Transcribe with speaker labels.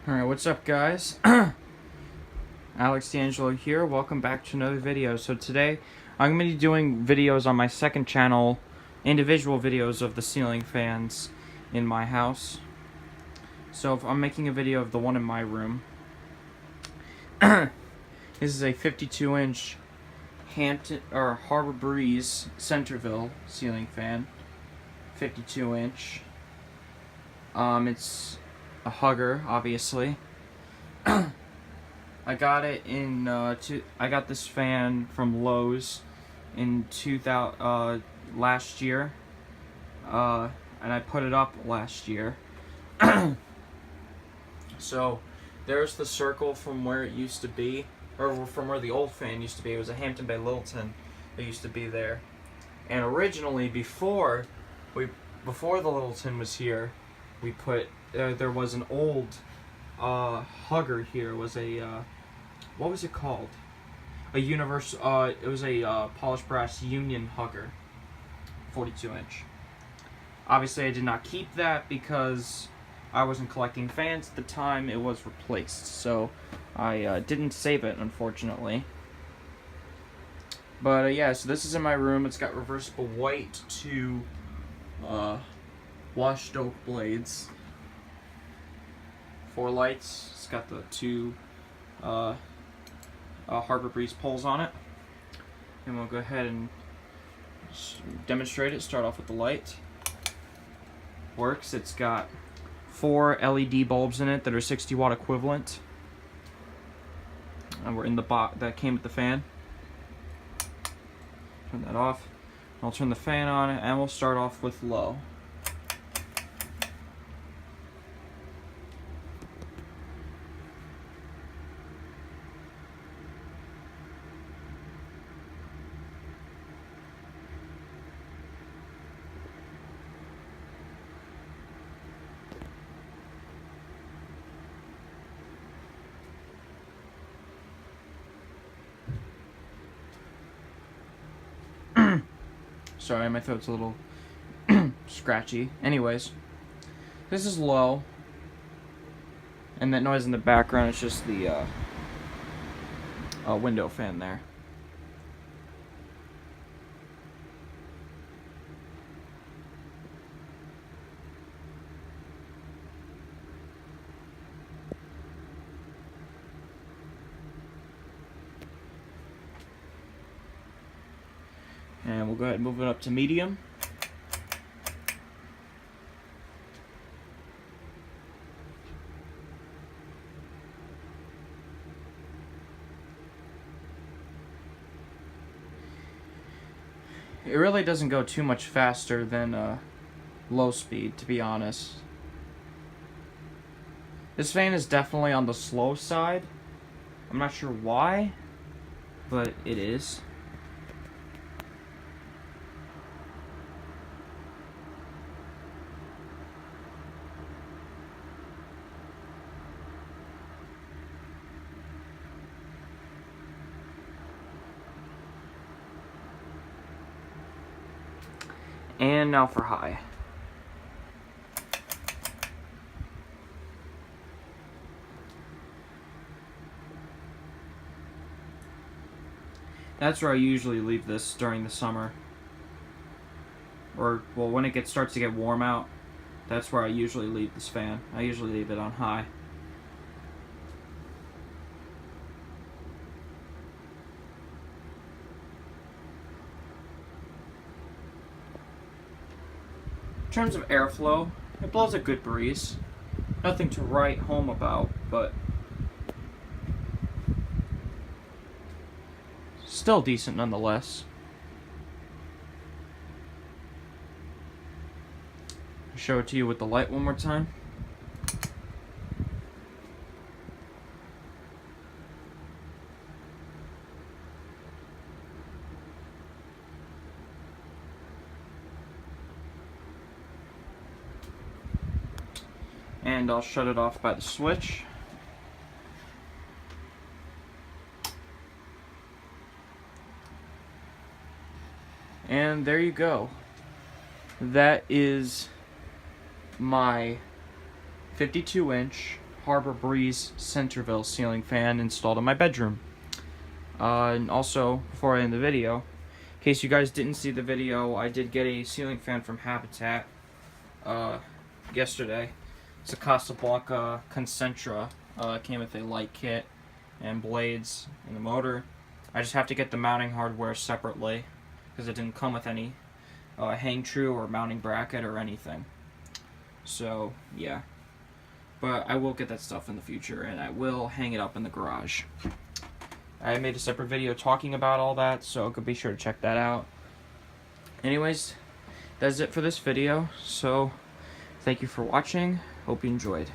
Speaker 1: Alright, what's up guys? Alex D'Angelo here, welcome back to another video. So today, I'm going to be doing videos on my second channel, individual videos of the ceiling fans in my house. So if I'm making a video of the one in my room. This is a 52-inch Harbor Breeze Centreville ceiling fan. 52-inch. It's a hugger, obviously. I got it in I got this fan from Lowe's in last year, and I put it up last year. So there's the circle from where it used to be, or from where the old fan used to be. It was a Hampton Bay Littleton that used to be there, and originally before the Littleton was here, we put there was an old hugger here. It was a what was it called? A universal. It was a polished brass union hugger, 42-inch. Obviously, I did not keep that because I wasn't collecting fans at the time. It was replaced, so I didn't save it, unfortunately. But yeah, so this is in my room. It's got reversible white to washed oak blades. 4 lights. It's got the 2 Harbor Breeze poles on it. And we'll go ahead and demonstrate it. Start off with the light. Works. It's got 4 LED bulbs in it that are 60 watt equivalent. And we're in the box that came with the fan. Turn that off. I'll turn the fan on, and we'll start off with low. Sorry, my throat's a little scratchy. Anyways, this is low, and that noise in the background is just the window fan there. And we'll go ahead and move it up to medium. It really doesn't go too much faster than low speed, to be honest. This fan is definitely on the slow side. I'm not sure why, but it is. And now for high. That's where I usually leave this during the summer. Or, well, when it starts to get warm out, that's where I usually leave this fan. I usually leave it on high. In terms of airflow, it blows a good breeze. Nothing to write home about, but still decent nonetheless. I'll show it to you with the light one more time. And I'll shut it off by the switch. And there you go. That is my 52-inch Harbor Breeze Centreville ceiling fan installed in my bedroom. And also, before I end the video, in case you guys didn't see the video, I did get a ceiling fan from Habitat yesterday. It's a Casablanca Concentra. It came with a light kit and blades and the motor. I just have to get the mounting hardware separately because it didn't come with any hang true or mounting bracket or anything. So yeah, but I will get that stuff in the future and I will hang it up in the garage. I made a separate video talking about all that, so be sure to check that out. Anyways, that's it for this video, so thank you for watching. Hope you enjoyed.